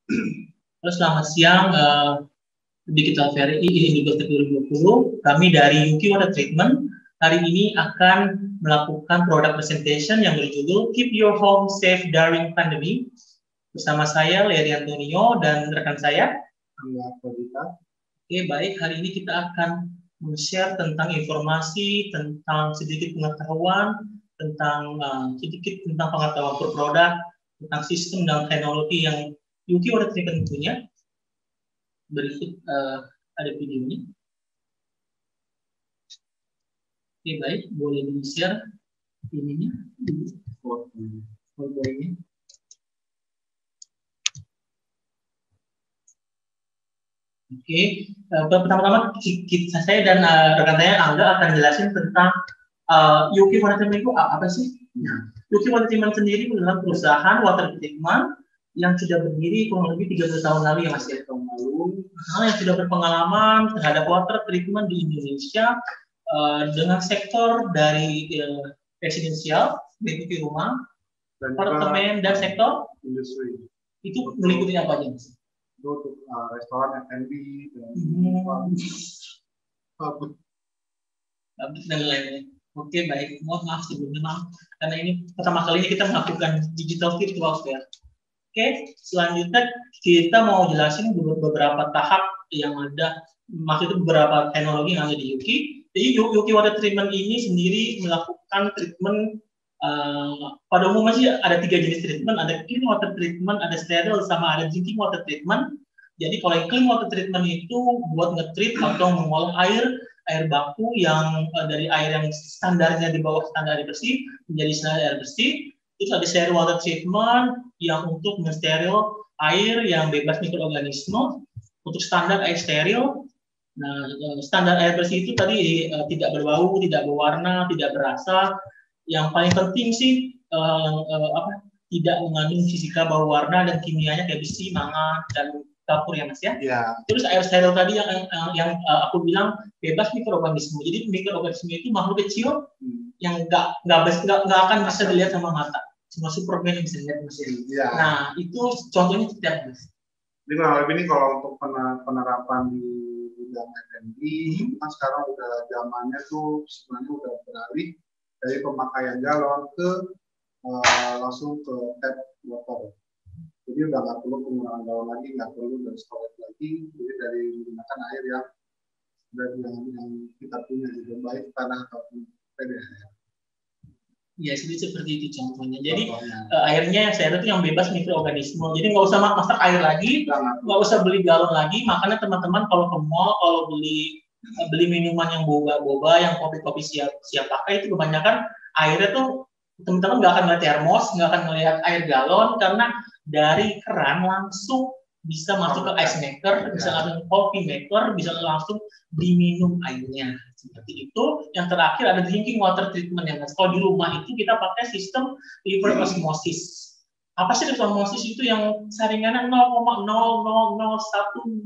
Halo, selamat siang, Digital Fair Industri 2020. Kami dari Yuki Water Treatment hari ini akan melakukan product presentation yang berjudul Keep Your Home Safe During Pandemic. Bersama saya, Leri Antonio, dan rekan saya, Angga Pradita. Oke, baik. Hari ini kita akan share tentang informasi, tentang sedikit pengetahuan, tentang sedikit tentang pengetahuan per produk, tentang sistem dan teknologi yang Yuki Water Treatment punya. Berikut ada videonya. Oke, baik, boleh di-share ininya, fotonya. Oke, pertama-tama saya dan rekan saya Angga akan jelasin tentang Yuki Water Treatment itu apa sih? Yuki Water Treatment sendiri adalah perusahaan water treatment yang sudah berdiri kurang lebih 30 tahun lalu, yang masih tahun lalu, yang sudah berpengalaman terhadap water treatment di Indonesia dengan sektor dari residensial, baik rumah, apartemen, dan sektor industri. Itu meliputi apa aja? Itu untuk restoran, F&B, dan lain-lain. Oke, baik. Maaf sebelumnya, karena ini pertama kali kita melakukan digital virtual fair. Oke, selanjutnya kita mau jelasin beberapa tahap yang ada, maksudnya beberapa teknologi yang ada di Yuki. Jadi Yuki Water Treatment ini sendiri melakukan treatment pada umumnya sih ada 3 jenis treatment, ada clean water treatment, ada sterile, sama ada drinking water treatment. Jadi kalau yang clean water treatment itu buat nge-treat atau mengolah air baku yang dari air yang standarnya di bawah standar air bersih menjadi standar air bersih. Terus ada sterile water treatment yang untuk mensteril air yang bebas mikroorganisme untuk standar air steril. Nah, standar air bersih itu tadi tidak berbau, tidak berwarna, tidak berasa. Yang paling penting sih tidak mengandung fisika, bau, warna, dan kimianya kayak besi, mangan, dan kapur ya Mas ya. Yeah. Terus air steril tadi yang aku bilang bebas mikroorganisme. Jadi mikroorganisme itu makhluk kecil yang nggak akan bisa dilihat sama mata. Cuma Superman yang bisa dilihat mesin. Yeah. Nah, itu contohnya seperti apa, Mas? Jadi kurang lebih ini kalau untuk penerapan di bidang F&B, kan sekarang udah zamannya tuh sebenarnya udah beralih dari pemakaian galon ke langsung ke tap water. Jadi udah nggak perlu penggunaan galon lagi, nggak perlu dari storage lagi, jadi dari menggunakan air yang kita punya juga, baik tanah ataupun PDAM. Ya, seperti itu contohnya. Jadi airnya saya itu yang bebas mikroorganisme. Jadi nggak usah masak air lagi, nggak usah beli galon lagi. Makanya teman-teman kalau ke mall, kalau beli minuman yang boba-boba, yang kopi-kopi siap pakai, itu kebanyakan airnya tuh teman-teman nggak akan melihat termos, nggak akan melihat air galon, karena dari keran langsung bisa masuk ke ice maker, bisa langsung coffee maker, bisa langsung diminum airnya. Seperti itu. Yang terakhir ada drinking water treatment yang kalau di rumah itu kita pakai sistem reverse osmosis. Apa sih reverse osmosis itu? Yang saringannya 0,0001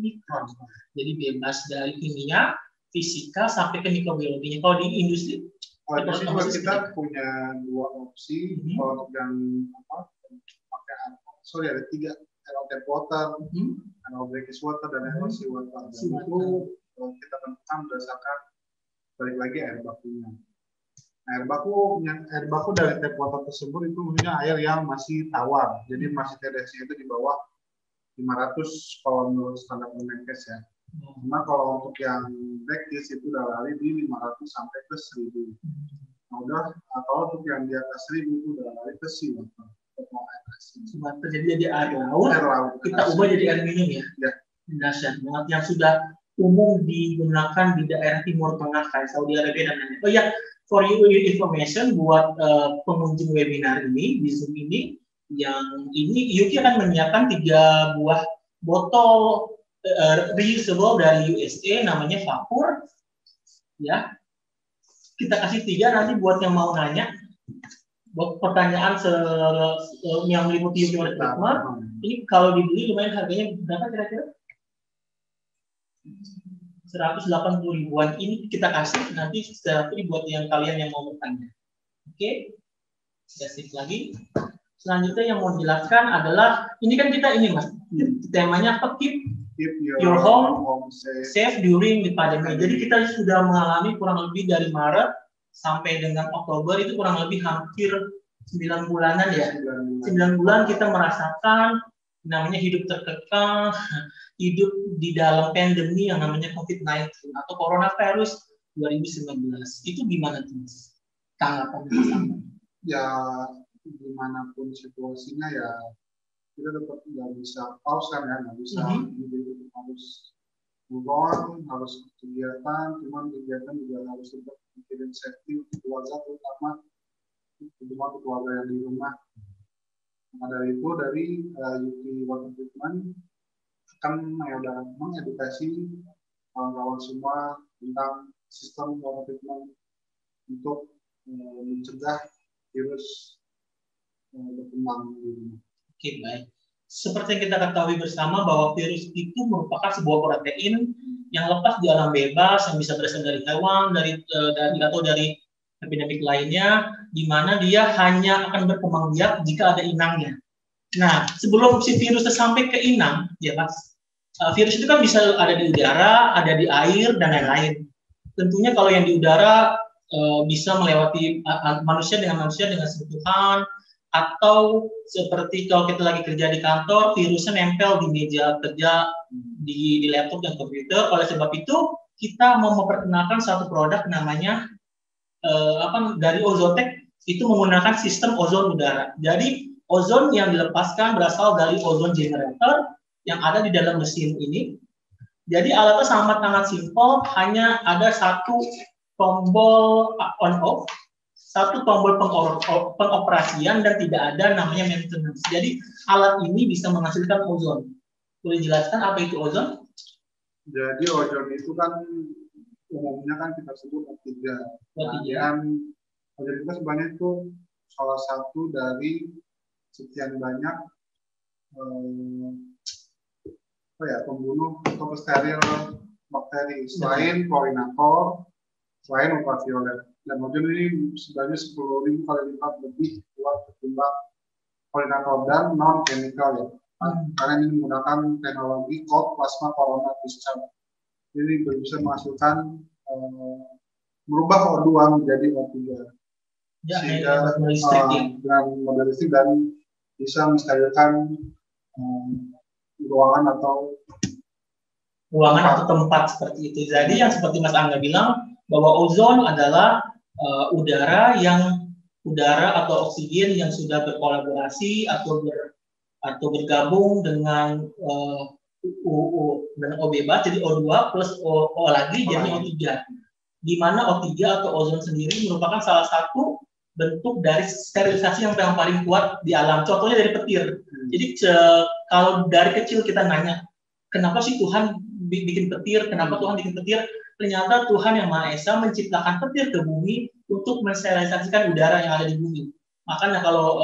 mikron. Jadi bebas dari kimia, fisika sampai ke mikrobiologinya. Kalau di industri kita punya 2 opsi. Kalau yang pakai ada 3, tap water, brackish water, dan LC water. Dan itu kita tentukan berdasarkan balik lagi air bakunya. Air baku dari tap water tersebut itu punya air yang masih tawar, jadi masih TDS-nya itu di bawah 500 kalau menurut standar Kemenkes ya. Cuma kalau untuk yang brackish itu udah lari di 500 sampai ke 1000. Nah, kalau untuk yang di atas 1000 itu udah lari ke seawater. Terjadi air laut, kita ubah jadi air minum ya. Dahsyat banget, yang sudah umum digunakan di daerah Timur Tengah kayak Saudi Arabia dan lain-lain. Oh ya, for your information, buat pengunjung webinar ini di Zoom ini, yang ini Yuki akan menyiapkan 3 buah botol reusable dari USA, namanya Vapor. Ya, kita kasih 3 nanti buat yang mau nanya. Buat pertanyaan yang meliputi Yuki Water Treatment, ini kalau dibeli lumayan harganya berapa kira-kira? 180 ribuan. Ini kita kasih nanti secara free buat yang kalian yang mau bertanya. Oke, kita sip lagi. Selanjutnya yang mau dijelaskan adalah, ini kan kita ini Mas, temanya apa? Keep your home safe during the pandemic. Jadi kita sudah mengalami kurang lebih dari Maret sampai dengan Oktober, itu kurang lebih hampir 9 bulanan ya. 9 bulan kita merasakan namanya hidup terkekang, hidup di dalam pandemi yang namanya COVID-19 atau coronavirus 2019. Itu gimana tuh Mas? Tanggapan ya, dimanapun situasinya ya kita tetap nggak bisa pause kan ya, nggak bisa harus move on, harus kegiatan, cuman kegiatan juga harus tetap mikirin safety untuk keluarga, terutama keluarga yang di rumah. Maka dari itu dari UP Water Treatment akan mengedukasi kawan-kawan semua tentang sistem water treatment untuk mencegah virus berkembang di rumah. Oke, baik. Seperti yang kita ketahui bersama bahwa virus itu merupakan sebuah protein yang lepas di alam bebas yang bisa berasal dari hewan, dari epidemik lainnya, di mana dia hanya akan berkembang biak jika ada inangnya. Nah, sebelum si virus sampai ke inang, ya Mas, virus itu kan bisa ada di udara, ada di air, dan lain-lain. Tentunya kalau yang di udara bisa melewati manusia dengan sentuhan, atau seperti kalau kita lagi kerja di kantor, virusnya nempel di meja kerja, di laptop dan komputer. Oleh sebab itu, kita mau memperkenalkan satu produk namanya dari Ozotec, itu menggunakan sistem ozon udara. Jadi ozon yang dilepaskan berasal dari ozon generator yang ada di dalam mesin ini. Jadi alatnya sangat simpel, hanya ada satu tombol on off, satu tombol pengoperasian, dan tidak ada namanya maintenance. Jadi alat ini bisa menghasilkan ozon. Boleh jelaskan apa itu ozon? Jadi ozon itu kan umumnya kan kita sebut O3. Dan ozon itu sebenarnya itu salah satu dari sekian banyak pembunuh atau steril bakteri selain polinator, selain ultraviolet. Dan ozon ini sebenarnya 10.000 kali lipat lebih kuat ketimbang polinator dan non chemical ya. Karena ini menggunakan teknologi cold plasma corona discharge. Jadi bisa menghasilkan merubah O2 menjadi O3. Ya, sehingga dengan model listrik dan bisa menstabilkan ruangan atau tempat seperti itu. Jadi yang seperti Mas Angga bilang bahwa ozon adalah udara atau oksigen yang sudah berkolaborasi atau bergabung dengan O bebas, jadi O2 plus O lagi jadi O3. Di mana O3 atau ozon sendiri merupakan salah satu bentuk dari sterilisasi yang paling kuat di alam. Contohnya dari petir. Jadi kalau dari kecil kita nanya, kenapa sih Tuhan bikin petir? Kenapa Tuhan bikin petir? Ternyata Tuhan Yang Maha Esa menciptakan petir ke bumi untuk mensterilisasikan udara yang ada di bumi. Makanya kalau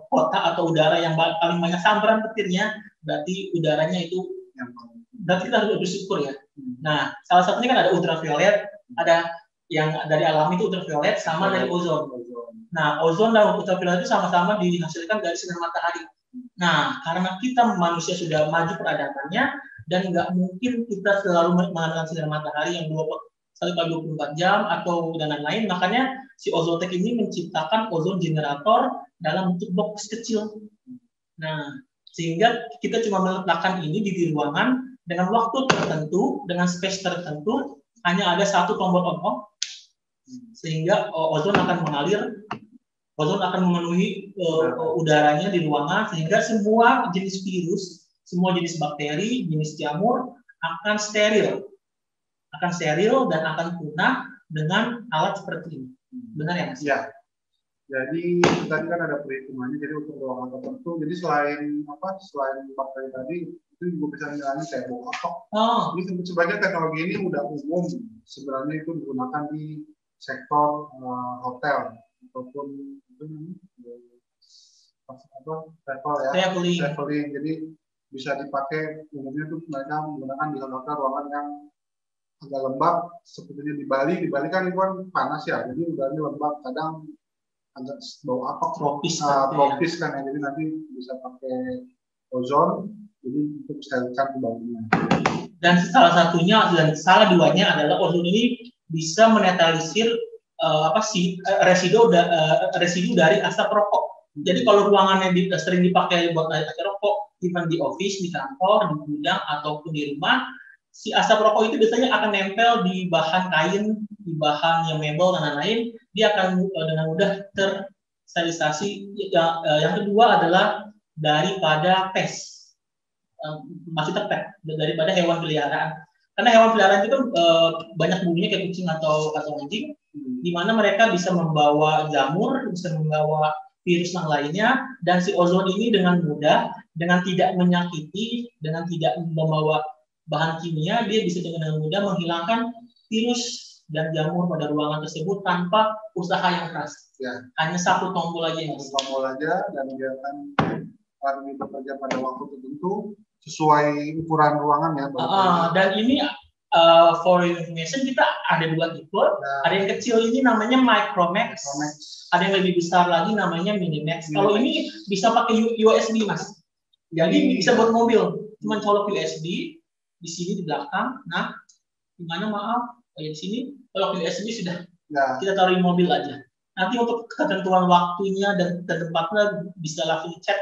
kota atau udara yang paling banyak sambaran petirnya, berarti udaranya itu, berarti kita harus bersyukur ya. Nah, salah satunya kan ada ultraviolet, ada yang dari alam itu ultraviolet sama dari ozon. Nah, ozon dan ultraviolet itu sama-sama dihasilkan dari sinar matahari. Nah, karena kita manusia sudah maju peradabannya dan nggak mungkin kita selalu mengandalkan sinar matahari yang 24 jam atau dan lain-lain, makanya si Ozotec ini menciptakan ozon generator dalam bentuk box kecil. Nah, sehingga kita cuma meletakkan ini di ruangan dengan waktu tertentu, dengan space tertentu, hanya ada satu tombol on off, sehingga ozon akan mengalir, ozon akan memenuhi udaranya di ruangan, sehingga semua jenis virus, semua jenis bakteri, jenis jamur akan steril dan akan punah dengan alat seperti ini. Benar ya Mas? Ya. Jadi tadi kan ada perhitungannya, jadi untuk ruangan tertentu, jadi selain bakteri tadi, itu juga bisa menjalani kayak bau kotok. Jadi sebenarnya teknologi ini udah umum sebenarnya itu digunakan di sektor hotel ataupun traveling. Jadi bisa dipakai umumnya tuh mereka menggunakan di hotel ruangan yang agak lembab, sepertinya di Bali kan itu kan panas ya, jadi udaranya lembab, kadang agak bau apa tropis tropis kan ya. Jadi nanti bisa pakai ozon jadi untuk menstabilkan baunya. Dan salah duanya adalah ozon ini bisa menetralisir residu dari asap rokok. Jadi kalau ruangannya sering dipakai buat asap rokok, even di office, di kantor, di gudang ataupun di rumah, si asap rokok itu biasanya akan nempel di bahan kain, di bahan yang mebel dan lain-lain. Dia akan dengan mudah tersterilisasi. Yang kedua adalah daripada pes, maksudnya pet, daripada hewan peliharaan. Karena hewan peliharaan itu banyak bumbunya kayak kucing atau anjing, di mana mereka bisa membawa jamur, bisa membawa virus yang lainnya, dan si ozon ini dengan mudah, dengan tidak menyakiti, dengan tidak membawa bahan kimia, dia bisa dengan mudah menghilangkan virus dan jamur pada ruangan tersebut tanpa usaha yang keras. Ya. Hanya satu tombol aja. Tombol aja, dan dia akan bekerja pada waktu tertentu sesuai ukuran ruangan ya. Dan ini for information, kita ada 2 tipe. Ada yang kecil ini namanya Micromax. Ada yang lebih besar lagi namanya Minimax. Kalau ini bisa pakai USB, Mas. Jadi bisa buat mobil. Cuma colok USB di sini di belakang. Nah, di mana di sini colok USB sudah. Ya. Kita taruh di mobil aja. Nanti untuk ketentuan waktunya dan tempatnya bisa langsung chat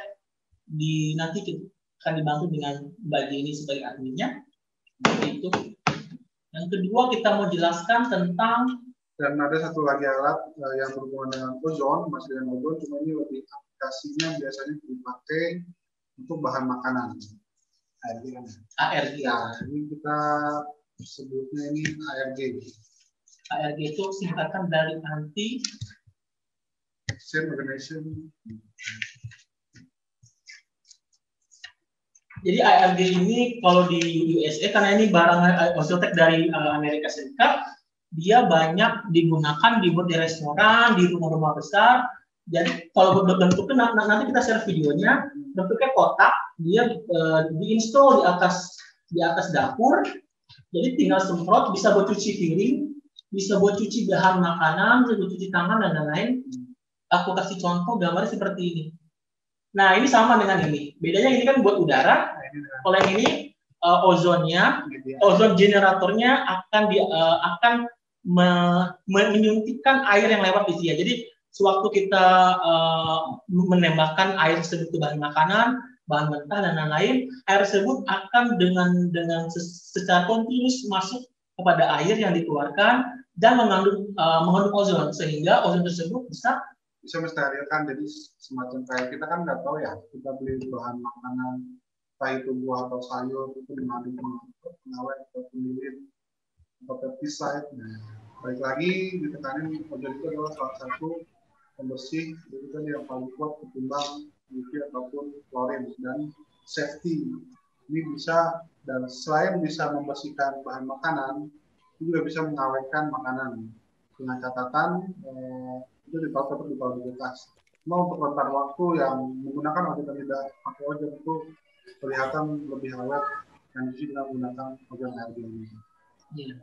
nanti kita akan dibantu dengan Mbak Jenny sebagai adminnya. Itu. Yang kedua kita mau jelaskan tentang, dan ada satu lagi alat yang berhubungan dengan ozon, masih dengan ozon, cuma ini lebih aplikasinya biasanya dipakai untuk bahan makanan. ARG. Ya, ini kita sebutnya ini ARG. ARG itu singkatan dari anti organization. Jadi ARG ini kalau di USA, karena ini barang Ozotec dari Amerika Serikat, dia banyak digunakan dibuat di restoran, di rumah-rumah besar. Jadi kalau bentuknya nanti kita share videonya, bentuknya kotak, dia diinstal di atas dapur. Jadi tinggal semprot, bisa buat cuci piring, bisa buat cuci bahan makanan, bisa buat cuci tangan dan lain-lain. Aku kasih contoh gambar seperti ini. Nah, ini sama dengan ini. Bedanya ini kan buat udara. Kalau yang ini ozonnya, ozon generatornya akan menyuntikkan air yang lewat di sini. Jadi sewaktu kita menembakkan air tersebut ke bahan makanan, bahan mentah dan lain-lain, air tersebut akan dengan secara kontinus masuk kepada air yang dikeluarkan dan mengandung ozon, sehingga ozon tersebut bisa mensterilkan. Jadi semacam kayak kita kan nggak tahu ya, kita beli bahan makanan entah itu buah atau sayur itu mengandung pengawet atau pemilin atau pesticide. Nah, balik lagi ditekanin, ozon itu adalah salah satu pembersih itu kan yang paling kuat ketimbang UV ataupun klorin, dan safety ini bisa, dan selain bisa membersihkan bahan makanan, itu juga bisa mengawetkan makanan dengan catatan itu tetap di kulkas. Cuma untuk rentang waktu yang menggunakan ozon dan tidak pakai ozon itu kelihatan lebih awet dan bisa dengan menggunakan ozon ARG ini. Ya,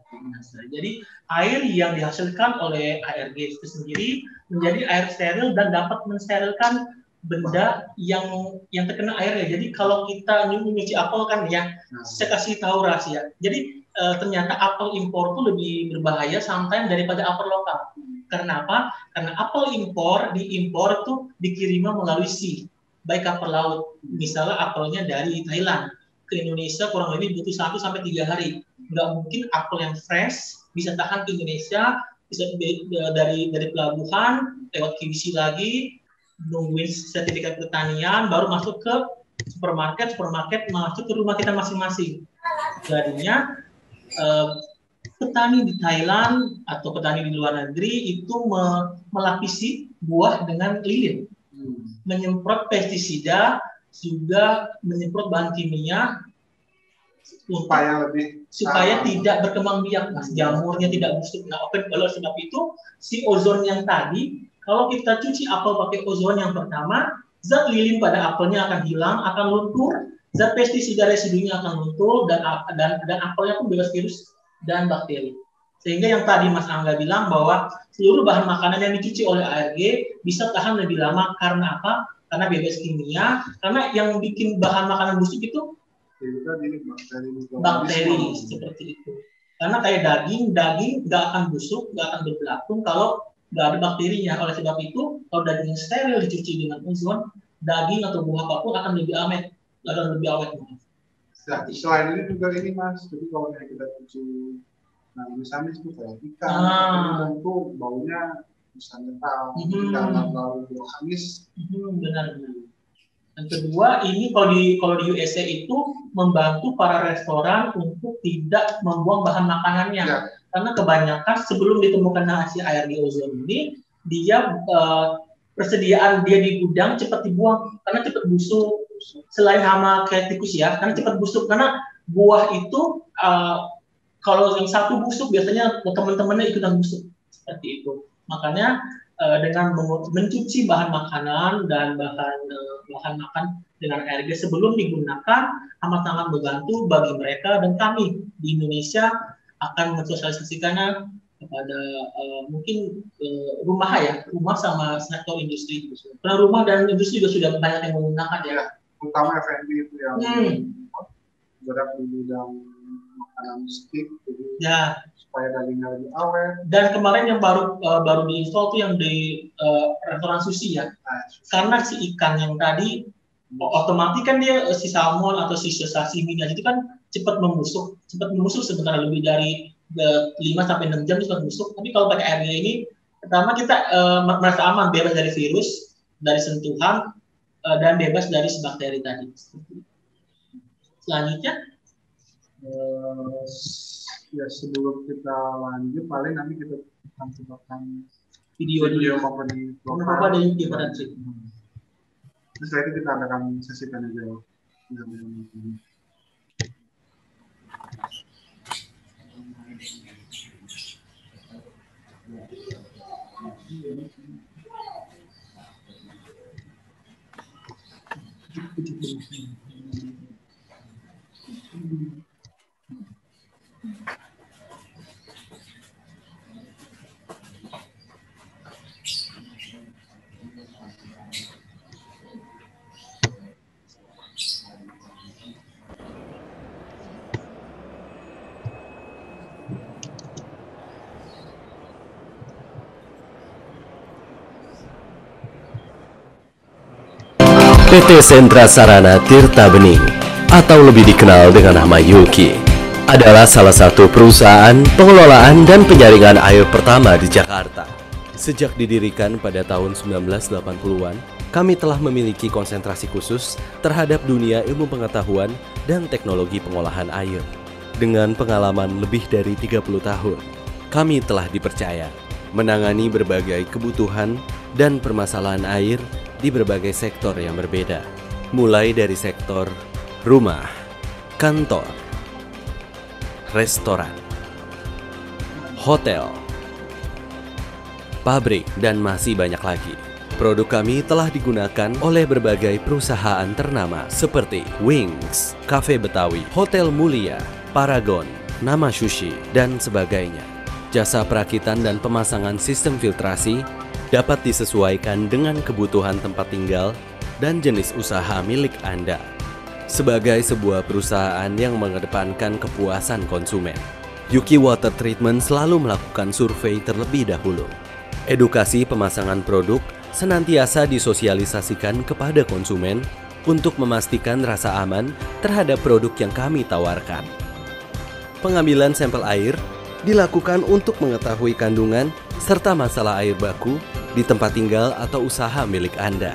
jadi air yang dihasilkan oleh ARG itu sendiri menjadi air steril dan dapat mensterilkan benda yang terkena airnya. Jadi kalau kita nyuci apel kan ya, saya kasih tahu rahasia. Jadi ternyata apel impor itu lebih berbahaya sometimes daripada apel lokal. Karena apa? Karena apel impor diimpor itu dikirimnya melalui sea, baik kapal laut. Misalnya apelnya dari Thailand ke Indonesia kurang lebih butuh 1-3 hari. Nggak mungkin apel yang fresh bisa tahan ke Indonesia, bisa dari pelabuhan lewat QC lagi, nungguin sertifikat pertanian, baru masuk ke supermarket masuk ke rumah kita masing-masing. Jadinya petani di Thailand atau petani di luar negeri itu melapisi buah dengan lilin, menyemprot pestisida, juga menyemprot bahan kimia supaya tidak berkembang biak, Mas. Jamurnya tidak busuk. Nah, oleh sebab itu si ozon yang tadi, kalau kita cuci apel pakai ozon yang pertama, zat lilin pada apelnya akan hilang, akan luntur, zat pestisida residunya akan luntur, dan apelnya pun bebas virus dan bakteri. Sehingga yang tadi Mas Angga bilang bahwa seluruh bahan makanan yang dicuci oleh ARG bisa tahan lebih lama karena apa? Karena bebas kimia. Karena yang bikin bahan makanan busuk itu bakteri seperti itu. Karena kayak daging nggak akan busuk, nggak akan berbelakang kalau nggak ada bakterinya. Oleh sebab itu, kalau daging steril dicuci dengan ozon, daging atau buah apapun akan lebih awet. Selain ini juga ini Mas, jadi kalau kita cuci, nah misalnya itu kayak ikan, itu baunya bisa netral, karena terlalu amis. Benar-benar. Yang kedua, ini kalau di USA itu membantu para restoran untuk tidak membuang bahan makanannya, karena kebanyakan sebelum ditemukan si ARG ozon ini, dia persediaan dia di gudang cepat dibuang karena cepat busuk. Selain hama kayak tikus ya, karena cepat busuk karena buah itu kalau yang satu busuk biasanya teman-temannya ikutan busuk seperti itu. Makanya dengan mencuci bahan makanan dan bahan makan dengan ARG sebelum digunakan amat-amat membantu bagi mereka, dan kami di Indonesia akan mensosialisasikannya kepada mungkin rumah sama sektor industri. Karena rumah dan industri juga sudah banyak yang menggunakan ya. Terutama F&B itu yang bergerak di bidang makanan stick, jadi supaya dagingnya lebih awet. Dan kemarin yang baru diinstal tuh yang di restoran sushi ya. Karena si ikan yang tadi otomatis kan dia si salmon atau si sashimi-nya itu kan cepat membusuk sebentar, lebih dari 5-6 jam cepat membusuk. Tapi kalau pakai ARG ini, pertama kita merasa aman, bebas dari virus, dari sentuhan, dan bebas dari si bakteri tadi. Selanjutnya, ya sebelum kita lanjut, paling nanti kita akan cobakan video company profile dan different. Setelah itu kita akan sesi tanya jawab. PT Sentra Sarana Tirta Bening, atau lebih dikenal dengan nama Yuki, adalah salah satu perusahaan pengelolaan dan penyaringan air pertama di Jakarta. Sejak didirikan pada tahun 1980-an, kami telah memiliki konsentrasi khusus terhadap dunia ilmu pengetahuan dan teknologi pengolahan air. Dengan pengalaman lebih dari 30 tahun, kami telah dipercaya menangani berbagai kebutuhan dan permasalahan air di berbagai sektor yang berbeda, mulai dari sektor rumah, kantor, restoran, hotel, pabrik, dan masih banyak lagi. Produk kami telah digunakan oleh berbagai perusahaan ternama seperti Wings, Cafe Betawi, Hotel Mulia, Paragon, Nama Sushi, dan sebagainya. Jasa perakitan dan pemasangan sistem filtrasi dapat disesuaikan dengan kebutuhan tempat tinggal dan jenis usaha milik Anda. Sebagai sebuah perusahaan yang mengedepankan kepuasan konsumen, Yuki Water Treatment selalu melakukan survei terlebih dahulu. Edukasi pemasangan produk senantiasa disosialisasikan kepada konsumen untuk memastikan rasa aman terhadap produk yang kami tawarkan. Pengambilan sampel air dilakukan untuk mengetahui kandungan serta masalah air baku di tempat tinggal atau usaha milik Anda.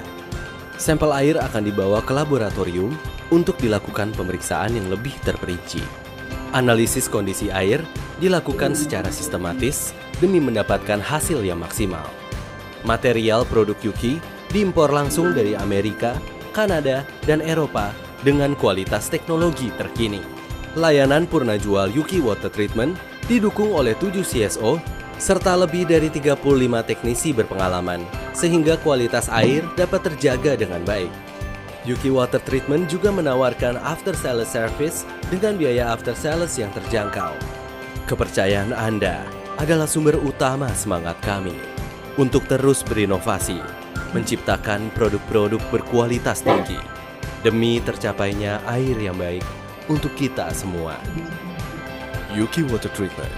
Sampel air akan dibawa ke laboratorium untuk dilakukan pemeriksaan yang lebih terperinci. Analisis kondisi air dilakukan secara sistematis demi mendapatkan hasil yang maksimal. Material produk Yuki diimpor langsung dari Amerika, Kanada, dan Eropa dengan kualitas teknologi terkini. Layanan purna jual Yuki Water Treatment didukung oleh 7 CSO serta lebih dari 35 teknisi berpengalaman, sehingga kualitas air dapat terjaga dengan baik. Yuki Water Treatment juga menawarkan after sales service dengan biaya after sales yang terjangkau. Kepercayaan Anda adalah sumber utama semangat kami untuk terus berinovasi, menciptakan produk-produk berkualitas tinggi demi tercapainya air yang baik untuk kita semua. Yuki Water Treatment,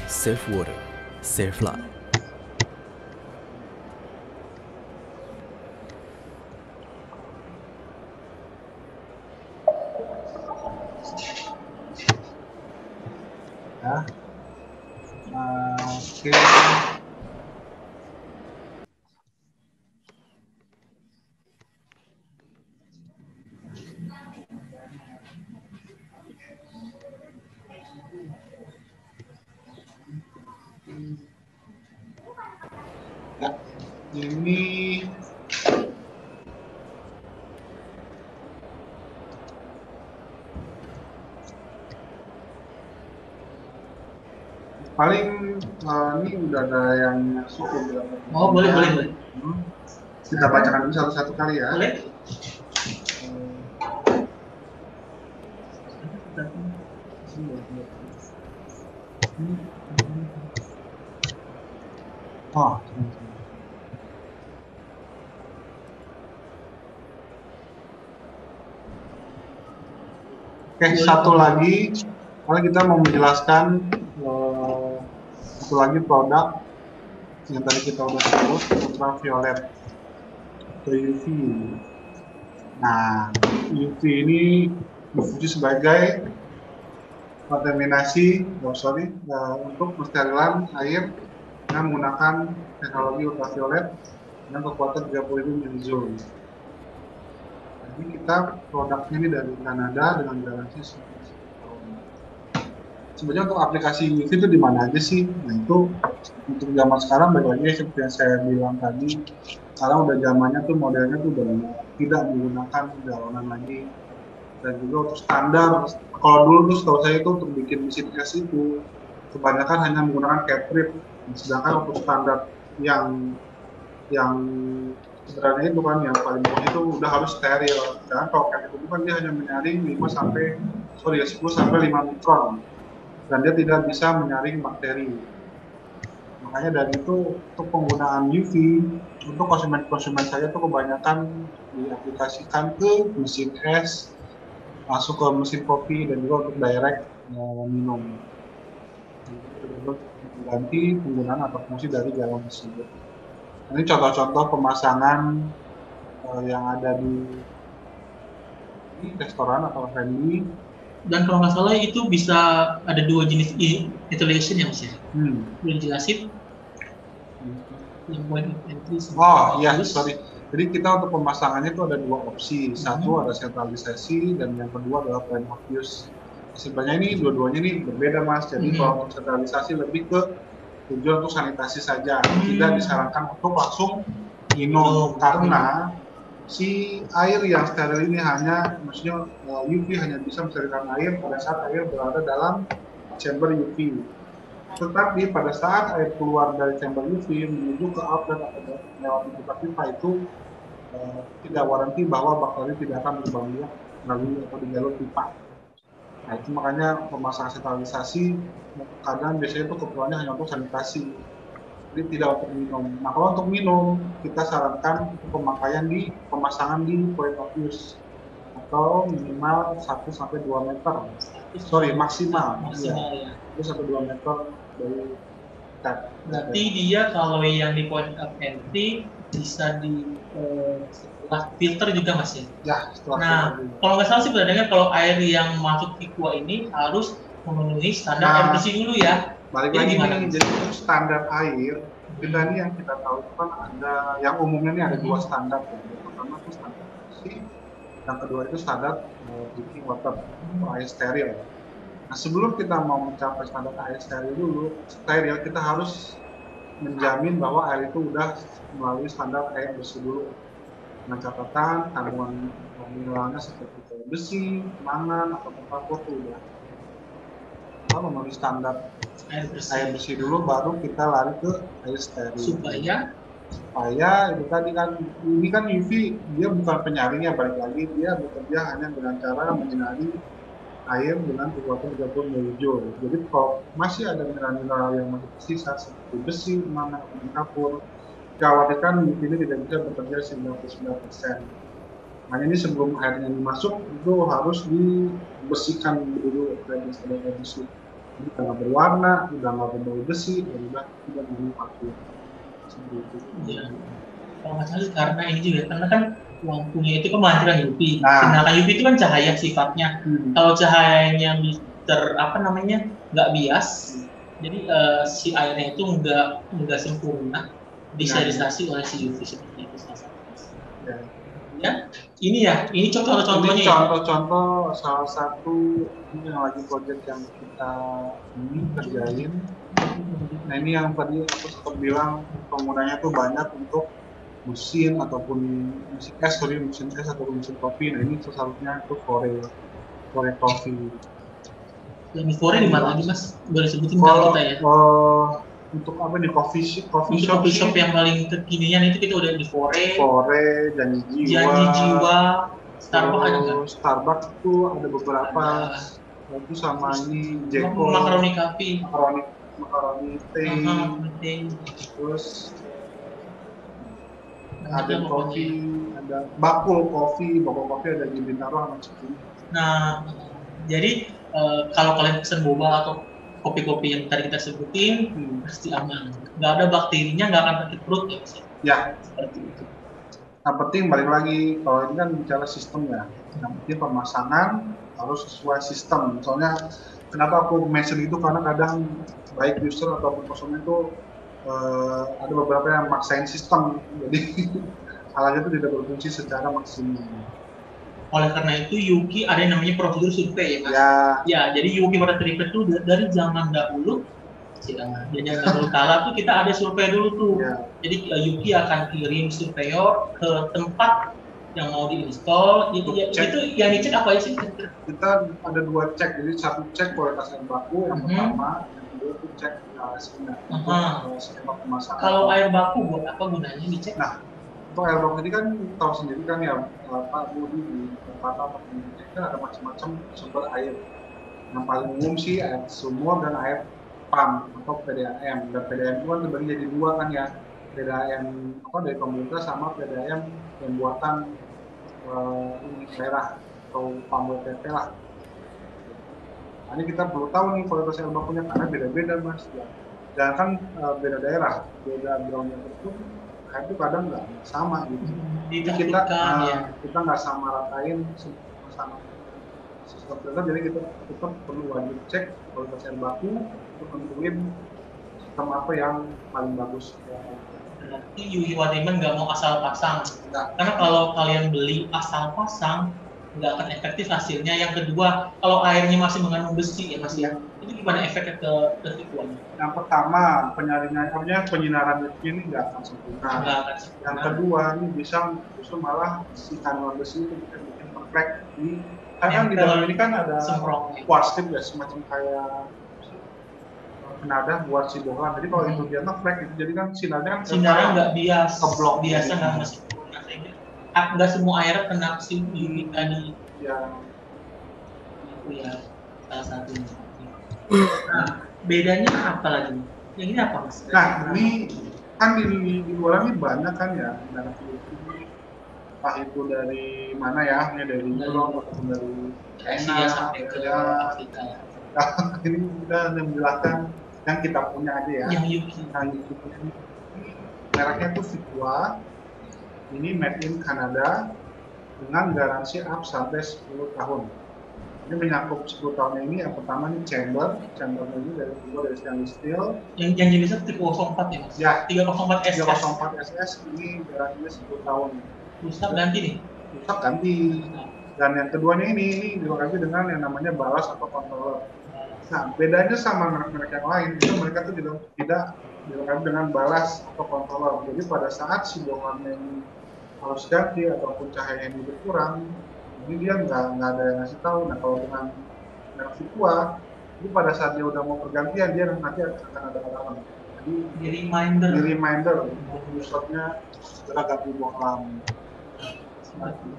Save Water, Save Life. Ya. Oke. Ya, ini paling ini udah ada yang masuk beberapa. Oh, boleh. Kita bacakan dulu satu-satu kali ya. Boleh. Oh. Oke, satu lagi, kalau kita mau menjelaskan satu lagi produk yang tadi kita udah sebut, ultraviolet atau UV. Nah, UV ini berfungsi sebagai kontaminasi, untuk pensterilan air dengan menggunakan teknologi ultraviolet dengan kekuatan 30.000 mJ. Jadi kita produknya ini dari Kanada dengan garansi 10 tahun. Sebenarnya untuk aplikasi UV itu di mana aja sih? Nah itu untuk zaman sekarang balik lagi seperti yang saya bilang tadi, sekarang udah zamannya tuh modelnya tuh udah tidak menggunakan galon lagi, dan juga untuk standar. Kalau dulu tuh setahu saya itu untuk bikin mesin es itu kebanyakan hanya menggunakan cartridge, sedangkan untuk standar yang sebenarnya itu kan yang paling bawah itu udah harus steril. Karena kalau cartridge itu kan dia hanya menyaring 10 sampai 5 mikron dan dia tidak bisa menyaring bakteri. Makanya dari itu untuk penggunaan UV untuk konsumen saya tuh kebanyakan diaplikasikan ke mesin es, masuk ke mesin kopi, dan juga untuk direct minum. Ganti penggunaan atau fungsi dari galon tersebut. Ini contoh-contoh pemasangan yang ada di restoran atau F&B. Dan kalau nggak salah itu bisa ada 2 jenis ethylation ya Mas ya? Boleh jelasin? Yang point of entry. Oh iya, sorry. Jadi kita untuk pemasangannya itu ada 2 opsi. Satu ada sentralisasi dan yang kedua adalah point of use. Sebenarnya ini dua-duanya ini berbeda Mas. Jadi kalau untuk sentralisasi lebih ke tujuan untuk sanitasi saja, tidak disarankan untuk langsung minum karena si air yang steril ini maksudnya UV hanya bisa mensterilkan air pada saat air berada dalam chamber UV. Tetapi pada saat air keluar dari chamber UV menuju ke outlet atau lewat buka pipa itu tidak waranti bahwa bakteri tidak akan berkembang biak melalui atau di jalur pipa. Nah itu makanya pemasangan sentralisasi kadang biasanya itu keperluannya hanya untuk sanitasi, jadi tidak untuk minum. Nah kalau untuk minum kita sarankan pemakaian di pemasangan di point of use atau minimal 1-2 meter, maksimal ya. Itu 1-2 meter dari tap. Berarti dia kalau yang di point of entry bisa di setelah filter juga Mas ya? Ya, setelah filter. Kalau nggak salah sih benar kalau air yang masuk Aqua ini harus memenuhi standar air bersih dulu ya. Balik lagi nih, jadi untuk standar air kita ini yang kita tahu itu kan ada yang umumnya ini ada 2 standar. Yang pertama itu standar bersih, yang kedua itu standar drinking water atau air steril. Nah sebelum kita mau mencapai standar air steril kita harus menjamin bahwa air itu udah melalui standar air bersih dulu. Dengan catatan kandungan mineralnya seperti besi, mangan, atau fosfor itu udah memenuhi standar air bersih dulu, baru kita lari ke air steril. Supaya itu tadi kan, ini kan UV dia bukan penyaringnya, balik lagi dia bekerja hanya dengan cara menyinari air dengan kekuatan 30 mJ. Jadi kalau masih ada mineral-mineral yang masih tersisa seperti besi, mana, dan kapur, dikhawatirkan UV ini tidak bisa bekerja 99%. Makanya ini sebelum airnya dimasuk itu harus dibersihkan dulu air besi. Jadi udah nggak berwarna, udah nggak berbau besi, dan udah tidak menggunakan seperti itu. Ya. Kalau nggak salah karena ini juga karena kan lampunya itu kan menghasilkan UV. Sedangkan UV itu kan cahaya sifatnya. Kalau cahayanya nggak bias, jadi si airnya itu nggak sempurna disterilisasi oleh si UV seperti itu. Ya, ini contoh-contohnya. Ini contoh-contoh salah satu ini yang lagi project yang kita kerjain. Nah ini yang tadi aku sempat bilang penggunanya tuh banyak untuk mesin ataupun mesin es ataupun mesin kopi. Nah ini seharusnya itu Fore Coffee. Yang di Fore di mana lagi Mas? Boleh sebutin kalau kita ya? Untuk apa nih coffee shop yang paling kekinian itu kita udah di Fore, Janji Jiwa, Starbucks ada nggak? Starbucks itu ada beberapa. Itu sama ini Jeko, makaroni Cafe, makaroni teh, terus ada kopi, ada bakul kopi ada di Bintaro sama Cikini. Nah, jadi kalau kalian pesen boba atau kopi-kopi yang tadi kita sebutin pasti aman, nggak ada bakterinya, nggak akan sakit perut ya Mas? Ya, seperti itu. Yang penting balik lagi, kalau ini kan bicara sistem ya, yang penting pemasangan harus sesuai sistem. Soalnya kenapa aku mention itu karena kadang baik user ataupun konsumen itu ada beberapa yang maksain sistem, jadi alatnya itu tidak berfungsi secara maksimal. Oleh karena itu Yuki ada yang namanya prosedur survei ya Mas? Ya, jadi Yuki pada triplet itu dari zaman dahulu, kala tuh kita ada survei dulu tuh. Jadi Yuki akan kirim surveyor ke tempat yang mau diinstal. Itu yang dicek apa sih? Kita ada 2 cek, jadi satu cek kualitas air baku yang pertama, yang kedua itu cek skema pemasangan. Kalau air baku buat apa gunanya dicek? Nah, untuk air baku ini kan tahu sendiri kan ya Pak Budi di tempat kan ada macam-macam sumber air. Yang paling umum sih air sumur dan air pump atau PDAM. Dan PDAM itu kan terbagi jadi 2 kan ya, PDAM dari pemerintah sama PDAM yang buatan daerah atau pump WTP lah. Nah, ini kita perlu tahu nih kualitas air bakunya karena beda-beda Mas. Jangan kan beda daerah, beda ground tertentu. Air itu kadang nggak sama gitu. Kita nggak sama ratain sama sistem filter, jadi kita tetap perlu wajib cek kualitas air baku untuk nentuin sistem apa yang paling bagus. Berarti Yuki Waterman nggak mau asal pasang. Karena kalau kalian beli asal pasang nggak akan efektif hasilnya. Yang kedua, kalau airnya masih mengandung besi ya Mas ya, itu gimana efeknya ke tipuan? Yang pertama, penyinaran ini nggak akan sempurna. Yang kedua, ini bisa justru malah si kandungan besi itu bisa bikin perflek. Karena di dalam ini kan ada quartz strip ya, semacam kayak penadah buat si bohlam. Jadi kalau itu dia ngeflek itu, jadi kan sinarnya nggak bias, keblok biasa nggak masih sempurna. Nggak semua air kena si UV tadi. Itu ya salah satunya. Nah, bedanya apa lagi? Yang ini apa Mas? Nah, ini kan di luar ini banyak kan ya, dari entah itu dari mana ya, dari Eropa ataupun dari Asia sampai ke Afrika. Ini kita menjelaskan yang kita punya aja ya. Yang Yuki. Nah, Yuki punya ini mereknya itu Vicua. Ini made in Canada dengan garansi up sampai 10 tahun. Ini mencakup 10 tahun ini. Yang pertama ini chambernya ini dari stainless steel. Yang jenisnya 304 ya Mas? Ya. 304 SS. 304 SS ini garansinya 10 tahun. Rusak ganti nih? Rusak ganti. Dan yang keduanya ini dilengkapi dengan yang namanya balas atau controller. Nah, bedanya sama merek-merek yang lain, itu mereka tuh tidak dilengkapi dengan balas atau controller. Jadi pada saat si bongkarnya ini harus ganti ataupun cahaya ini berkurang, ini dia nggak ada yang ngasih tahu. Nah, kalau dengan Vicua, itu pada saat dia udah mau pergantian, dia nanti akan ada alarm. Jadi di reminder usernya segera ganti bohlam.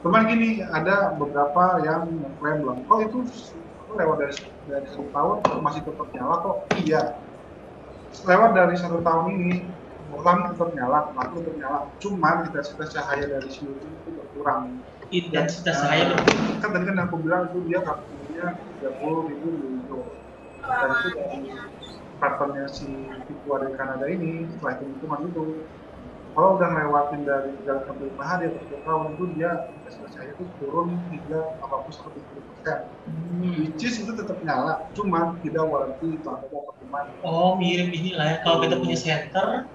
Cuman gini, ada beberapa yang mengklaim bilang, itu lewat dari 1 tahun masih tetap nyala kok. Iya, lewat dari 1 tahun ini bohlam tetap nyala, lampu tetap nyala, cuman intensitas cahaya dari situ itu berkurang. Intensitas cahaya berkurang. Kan tadi kan aku bilang itu dia kapasitasnya 30.000 gitu. Dan itu dari partnernya si Vicua dari Kanada ini, setelah hitungan itu, kalau udah lewatin dari 3-5 hari atau 1 tahun itu dia intensitas cahaya itu turun hingga 40-70%. Which is itu tetap nyala, cuman tidak warranty atau pertemuan. Oh, mirip inilah ya. Kalau kita punya senter,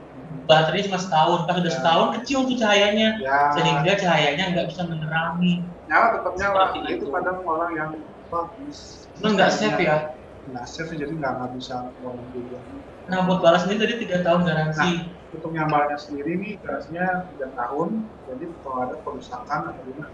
baterainya cuma setahun. Pas udah setahun kecil tuh cahayanya, sehingga cahayanya nggak bisa menerangi. Nyala tetap nyala. Nah, itu kadang orang yang bagus. Itu nggak safe ya? Nggak safe, jadi nggak bisa ngomong juga. Nah, buat balas ini tadi 3 tahun garansi. Nah, untuk nyambalnya sendiri nih garansinya 3 tahun. Jadi kalau ada kerusakan atau gimana.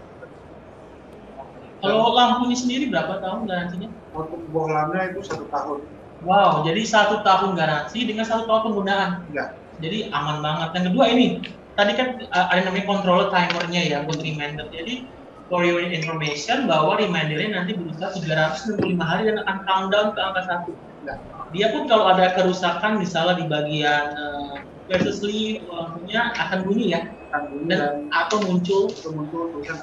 Kalau lampunya sendiri berapa tahun garansinya? Untuk bohlamnya itu 1 tahun. Wow, jadi 1 tahun garansi dengan 1 tahun penggunaan. Ya. Jadi aman banget. Yang kedua ini, tadi kan ada namanya controller timernya ya buat reminder. Jadi for your information bahwa remindernya nanti berusaha 365 hari dan akan countdown ke angka 1. Ya. Dia pun kalau ada kerusakan misalnya di bagian versus sleeve lampunya akan bunyi ya. Akan bunyi dan atau muncul tulisan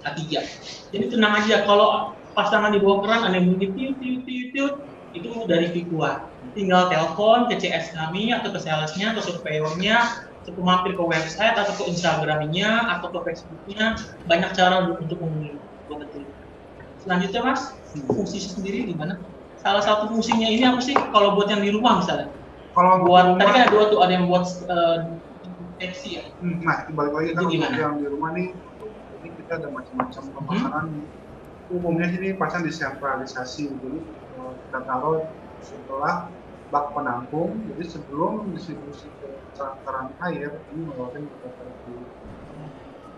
A3. Jadi tenang aja kalau pasangan di bawah keran ada yang bunyi tiut itu dari Vicua. Tinggal telepon ke CS kami atau ke salesnya atau surveyornya, atau mampir ke website atau ke Instagramnya atau ke Facebooknya, banyak cara untuk menghubungi. Selanjutnya Mas, fungsi sendiri gimana? Salah satu fungsinya ini apa sih kalau buat yang di rumah misalnya? Kalau buat tadi kan ada 2 tuh, ada yang buat deteksi ya. Nah, balik lagi kan untuk yang di rumah nih, ini kita ada macam-macam pemasaran. Umumnya sini pasang desentralisasi, jadi kita taruh setelah bak penampung, jadi sebelum distribusi ke saluran air ini mengeluarkan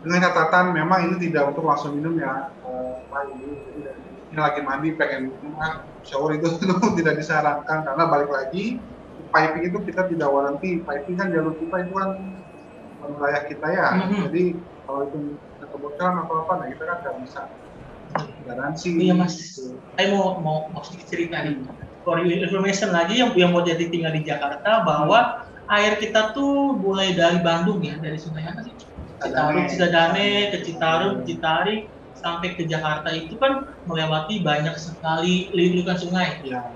dengan catatan memang ini tidak untuk langsung minum ya, Pak Ibu. Jadi ini lagi mandi pengen minum shower itu tidak disarankan karena balik lagi piping itu kita tidak warranty. Piping kan jalur kita itu kan wilayah kita ya, jadi kalau itu kebocoran atau apa, nah kita kan nggak bisa garansi. Iya Mas, saya mau sedikit cerita nih. For your information lagi yang mau jadi tinggal di Jakarta bahwa air kita tuh mulai dari Bandung ya, dari sungai apa sih? Cisadane, ke Citarum, Citarik sampai ke Jakarta itu kan melewati banyak sekali lirikan sungai. Ya.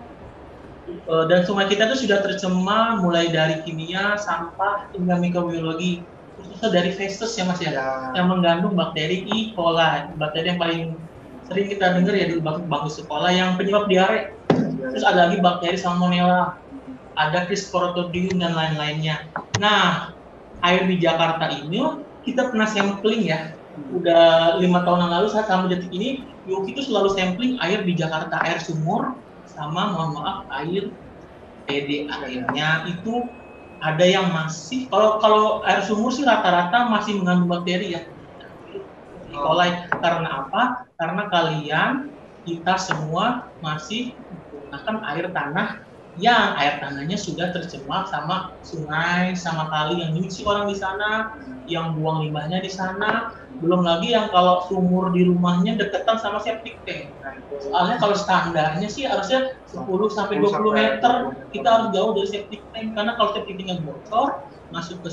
Dan sungai kita tuh sudah tercemar mulai dari kimia, sampah hingga mikrobiologi, khususnya dari feces ya Mas ya, yang mengandung bakteri E. coli, bakteri yang paling sering kita dengar ya di bangku sekolah yang penyebab diare. Terus ada lagi bakteri salmonella, ada Cryptosporidium dan lain-lainnya. Nah, air di Jakarta ini kita pernah sampling ya. Udah 5 tahun yang lalu saat sampai detik ini, Yogi itu selalu sampling air di Jakarta, air sumur sama mohon maaf air PD airnya itu ada yang masih kalau air sumur sih rata-rata masih mengandung bakteri ya. E. coli karena apa? Karena kita semua masih menggunakan air tanah yang air tanahnya sudah tercemar sama sungai, sama kali yang nyuci orang di sana, yang buang limbahnya di sana, belum lagi yang kalau sumur di rumahnya deketan sama septic tank. Soalnya kalau standarnya sih harusnya 10-20 meter kita harus jauh dari septic tank, karena kalau septic tanknya bocor, masuk ke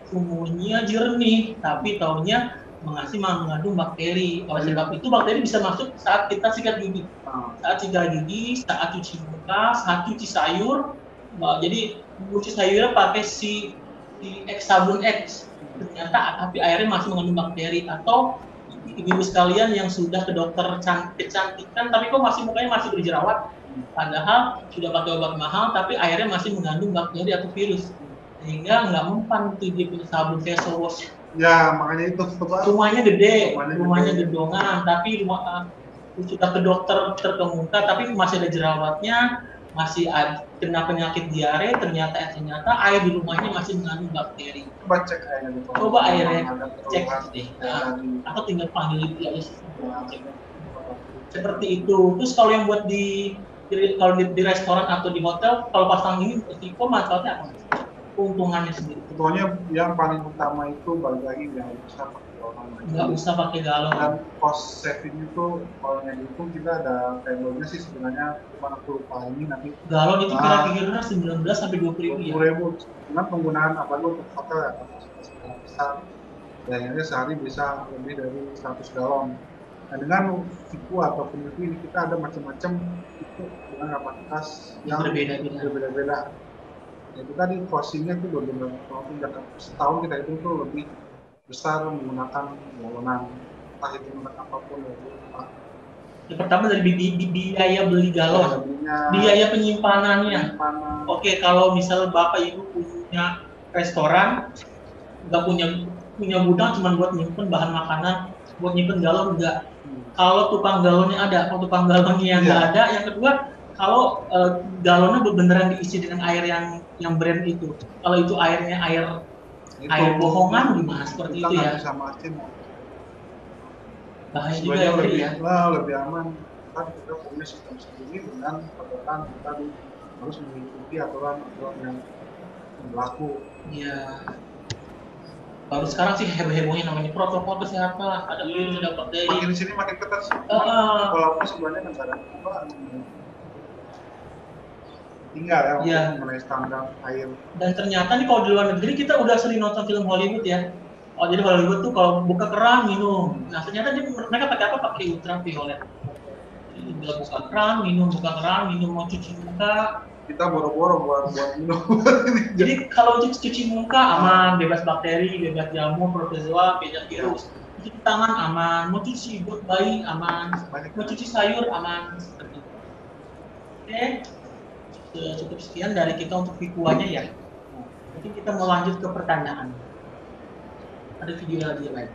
sumurnya jernih, tapi taunya mengandung bakteri. Oleh sebab itu bakteri bisa masuk saat kita sikat gigi, saat cuci muka, saat cuci sayur. Jadi cuci sayurnya pakai si sabun X, ternyata tapi airnya masih mengandung bakteri. Atau ibu sekalian yang sudah ke dokter kecantikan tapi kok mukanya masih berjerawat, padahal sudah pakai obat mahal tapi airnya masih mengandung bakteri atau virus, sehingga nggak mempan tuh dia punya sabun facial wash. Ya, makanya itu rumahnya gede, rumahnya gedongan, tapi sudah ke dokter terkemuka, tapi masih ada jerawatnya, masih kena penyakit diare, ternyata air di rumahnya masih mengandung bakteri. Coba airnya cek deh, atau tinggal panggil dia aja. Seperti itu. Terus kalau yang buat di restoran atau di hotel, kalau pasang ini risiko masalahnya apa? keuntungannya sendiri? Keuntungannya yang paling utama itu balik lagi nggak usah pakai galon. Nggak usah pakai galon. Dan cost saving itu kalau yang itu kita ada table-nya sih sebenarnya, cuma aku lupa ini nanti. Galon itu kira-kira 19 sampai 20 ribu ya? 20 ribu. Dengan penggunaan apa lu untuk hotel ya, kapasitas besar. Dan sehari bisa lebih dari 100 galon. Nah, dengan Viku atau Viku ini kita ada macam-macam itu dengan kapasitas yang berbeda-beda. Itu tadi costingnya itu benar-benar setahun kita itu tuh lebih besar menggunakan galonan, entah itu menggunakan apapun itu. Yang pertama dari biaya beli galon, biaya penyimpanannya. Oke, kalau misal bapak ibu punya restoran, nggak punya gudang cuma buat nyimpen bahan makanan, buat nyimpen galon enggak. Kalau tukang galonnya ada, kalau tukang galonnya nggak ada, yang kedua kalau galonnya beneran diisi dengan air yang brand itu. Kalau itu airnya air bohongan gimana seperti itu ya? Bahaya juga ya, lebih aman. Kita punya sistem sendiri dengan aturan kita harus mengikuti aturan yang berlaku. Iya. Baru sekarang sih heboh-hebohnya namanya protokol kesehatan. Ada virus ada bakteri. Makin di sini makin ketat sih. Walaupun sebenarnya negara kita tinggal ya mengenai standar air. Dan ternyata nih kalau di luar negeri kita udah sering nonton film Hollywood ya. Oh jadi Hollywood tuh kalau buka keran minum. Nah ternyata mereka pakai apa? Pakai ultraviolet. Jadi bila buka keran minum mau cuci muka. Kita boro-boro buat minum. Jadi kalau cuci muka aman, bebas bakteri, bebas jamur, protozoa, bebas virus. Cuci tangan aman, mau cuci buat bayi aman, mau cuci sayur aman. Oke. Cukup sekian dari kita untuk vikuannya ya. Mungkin kita mau lanjut ke pertanyaan. Ada video lagi lain.